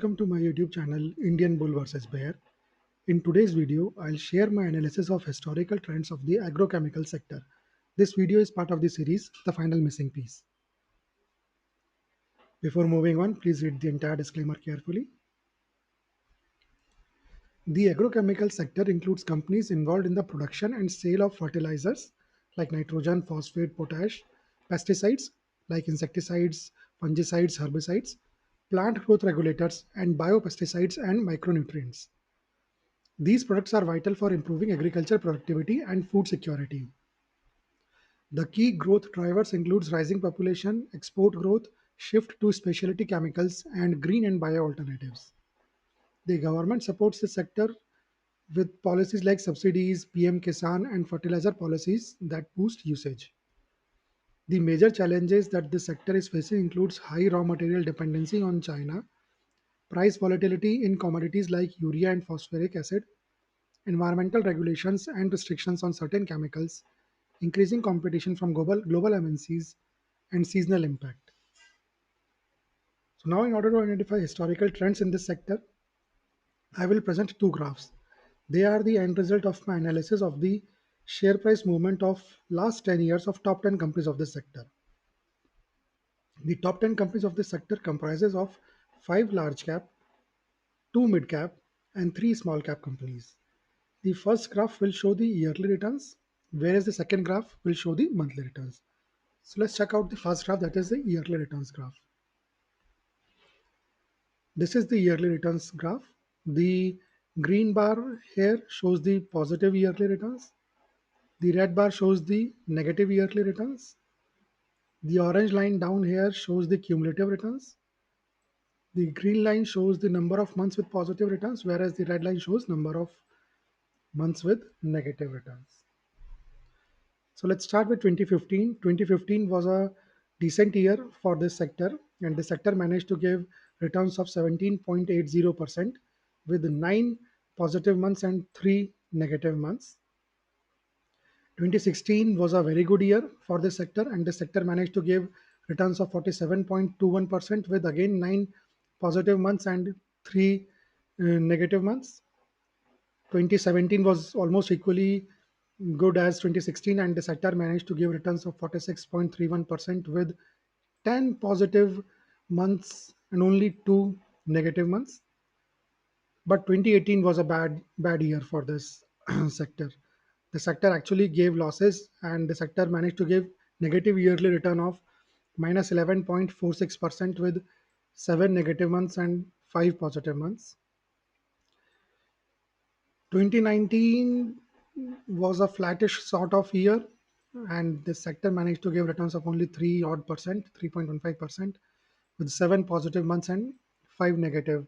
welcome to my YouTube channel Indian Bull vs Bear. In today's video, I'll share my analysis of historical trends of the agrochemical sector. This video is part of the series The Final Missing Piece. Before moving on, please read the entire disclaimer carefully. The agrochemical sector includes companies involved in the production and sale of fertilizers like nitrogen, phosphate, potash, pesticides like insecticides, fungicides, herbicides, plant growth regulators, and biopesticides and micronutrients. These products are vital for improving agriculture productivity and food security. The key growth drivers includes rising population, export growth, shift to specialty chemicals, and green and bio alternatives. The government supports the sector with policies like subsidies, PM Kisan, and fertilizer policies that boost usage. The major challenges that the sector is facing includes high raw material dependency on China, price volatility in commodities like urea and phosphoric acid, environmental regulations and restrictions on certain chemicals, increasing competition from global MNCs, and seasonal impact. So now in order to identify historical trends in this sector, I will present two graphs. They are the end result of my analysis of the share price movement of last 10 years of top 10 companies of this sector. The top 10 companies of this sector comprises of 5 large cap, 2 mid cap, and 3 small cap companies. The first graph will show the yearly returns, whereas the second graph will show the monthly returns. So let's check out the first graph, that is the yearly returns graph. This is the yearly returns graph. The green bar here shows the positive yearly returns. The red bar shows the negative yearly returns. The orange line down here shows the cumulative returns. The green line shows the number of months with positive returns, whereas the red line shows number of months with negative returns. So let's start with 2015. 2015 was a decent year for this sector, and the sector managed to give returns of 17.80% with 9 positive months and 3 negative months. 2016 was a very good year for this sector, and the sector managed to give returns of 47.21% with again 9 positive months and 3 negative months. 2017 was almost equally good as 2016, and the sector managed to give returns of 46.31% with 10 positive months and only 2 negative months. But 2018 was a bad year for this sector. The sector actually gave losses, and the sector managed to give negative yearly return of minus 11.46% with 7 negative months and 5 positive months. 2019 was a flattish sort of year, and the sector managed to give returns of only 3 odd percent, 3.15%, with 7 positive months and 5 negative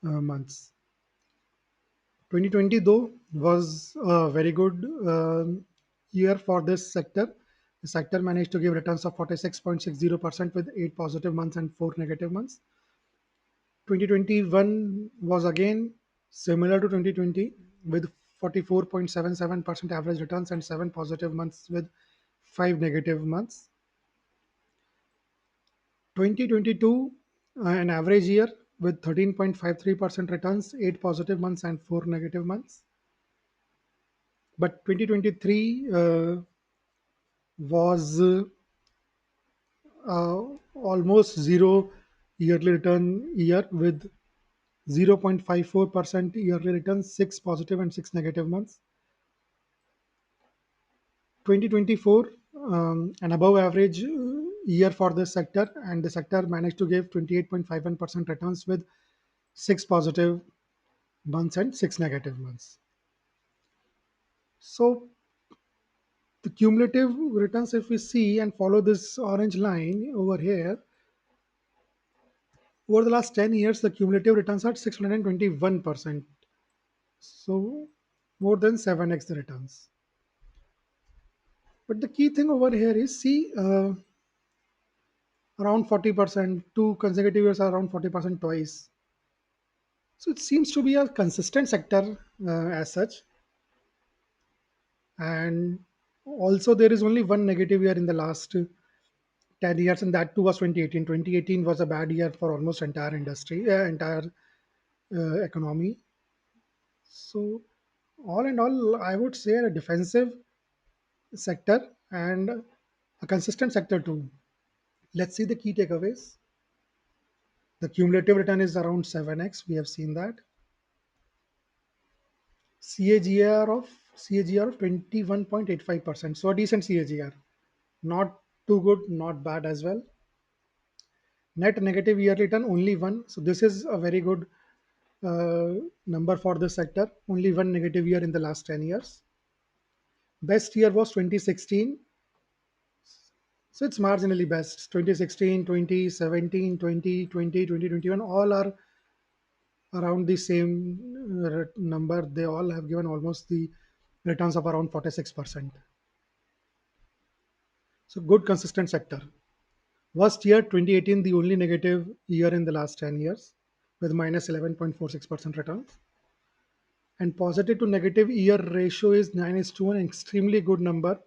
months. 2020 though was a very good year for this sector. The sector managed to give returns of 46.60% with 8 positive months and 4 negative months. 2021 was again similar to 2020 with 44.77% average returns and 7 positive months with 5 negative months. 2022, an average year with 13.53% returns, 8 positive months and 4 negative months. But 2023 was almost zero yearly return year with 0.54% yearly returns, 6 positive and 6 negative months. 2024, an above average year for this sector, and the sector managed to give 28.51% returns with 6 positive months and 6 negative months. So the cumulative returns, if we see and follow this orange line over here, over the last 10 years, the cumulative returns are 621%. So more than 7x the returns. But the key thing over here is see around 40%, two consecutive years are around 40% twice. So it seems to be a consistent sector as such. And also there is only one negative year in the last 10 years, and that too was 2018. 2018 was a bad year for almost entire industry, entire economy. So, all in all, I would say a defensive sector and a consistent sector too. Let's see the key takeaways. The cumulative return is around 7x. We have seen that. CAGR of CAGR of 21.85%. So a decent CAGR. Not too good, not bad as well. Net negative year return only one. So this is a very good uh, number for this sector. Only one negative year in the last 10 years. Best year was 2016. So it's marginally best. 2016, 2017, 2020, 2021, all are around the same number. They all have given almost the returns of around 46%. So good consistent sector. Worst year 2018, the only negative year in the last 10 years with minus 11.46% returns. And positive to negative year ratio is 9 is to an extremely good number.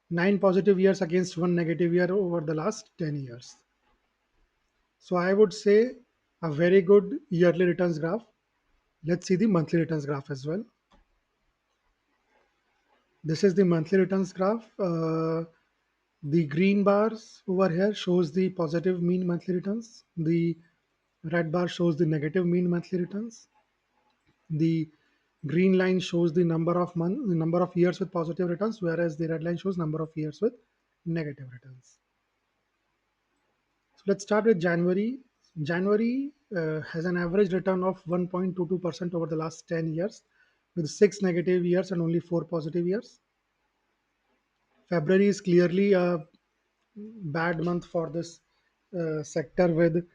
9 positive years against 1 negative year over the last 10 years. So I would say a very good yearly returns graph. Let's see the monthly returns graph as well. This is the monthly returns graph. The green bars over here shows the positive mean monthly returns. The red bar shows the negative mean monthly returns. The green line shows the number of years with positive returns, whereas the red line shows number of years with negative returns. So let's start with January. January has an average return of 1.22% over the last 10 years, with six negative years and only four positive years. February is clearly a bad month for this sector, with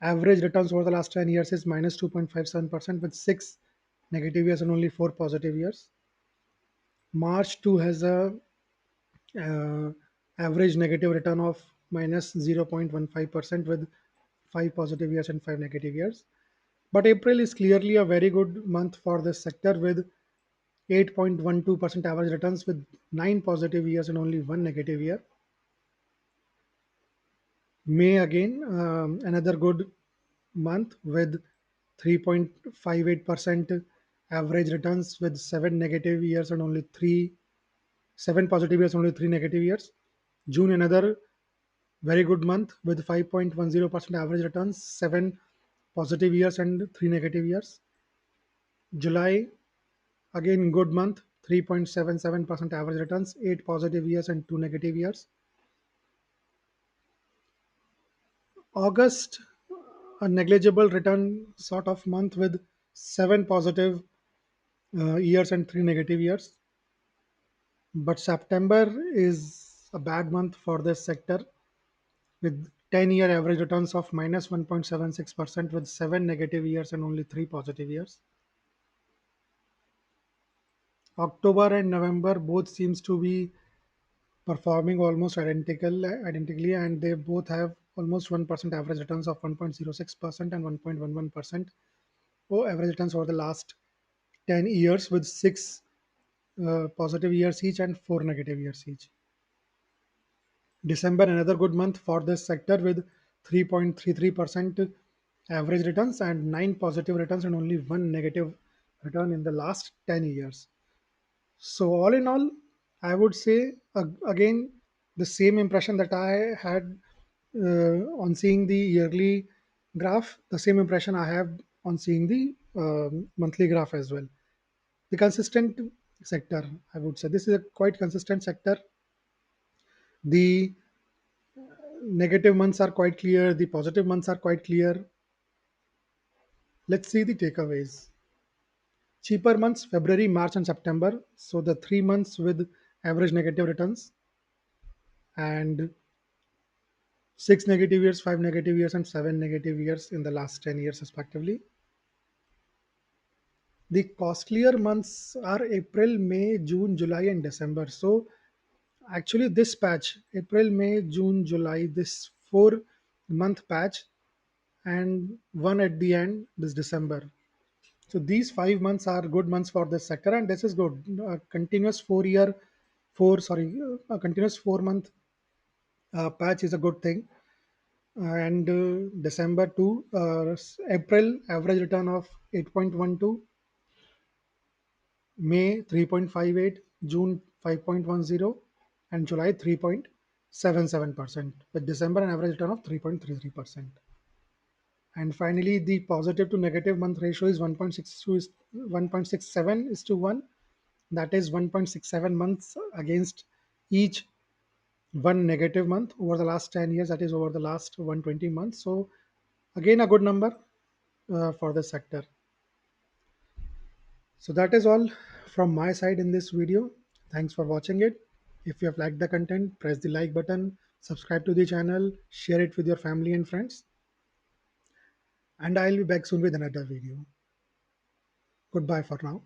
average returns over the last 10 years is minus 2.57%, with six negative years and only four positive years. March 2 has a uh, average negative return of minus 0.15%, with five positive years and five negative years. But April is clearly a very good month for this sector, with 8.12% average returns, with nine positive years and only one negative year. May again, another good month with 3.58% average returns, with seven negative years and only seven positive years, only three negative years. June, another very good month with 5.10% average returns, seven positive years and three negative years. July, again good month, 3.77% average returns, eight positive years and two negative years. August, a negligible return sort of month with seven positive years and three negative years. But September is a bad month for this sector, with 10-year average returns of minus 1.76%, with seven negative years and only three positive years. October and November both seems to be performing almost identically, and they both have almost 1% average returns of 1.06% and 1.11% or average returns over the last 10 years, with six positive years each and four negative years each. December, another good month for this sector, with 3.33% average returns and nine positive returns and only one negative return in the last 10 years. So, all in all, I would say again the same impression that I had on seeing the yearly graph, the same impression I have on seeing the monthly graph as well. The consistent sector, I would say, this is a quite consistent sector. The negative months are quite clear, the positive months are quite clear. Let's see the takeaways. Cheaper months February, March, and September. So, the 3 months with average negative returns, and six negative years, five negative years, and seven negative years in the last 10 years, respectively. The costlier months are April, May, June, July, and December. So, actually, this patch, April, May, June, July, this 4 month patch, and one at the end, this December. So, these 5 months are good months for this sector, and this is good. A continuous 4 month Patch is a good thing. And December to April, average return of 8.12, May 3.58, June 5.10, and July 3.77%, with December an average return of 3.33%. And finally, the positive to negative month ratio is 1.67 is to 1. That is 1.67 months against each one negative month over the last 10 years, that is over the last 120 months. So again, a good number for the sector. So that is all from my side in this video. Thanks for watching it. If you have liked the content, press the like button, subscribe to the channel, share it with your family and friends, and I'll be back soon with another video. Goodbye for now.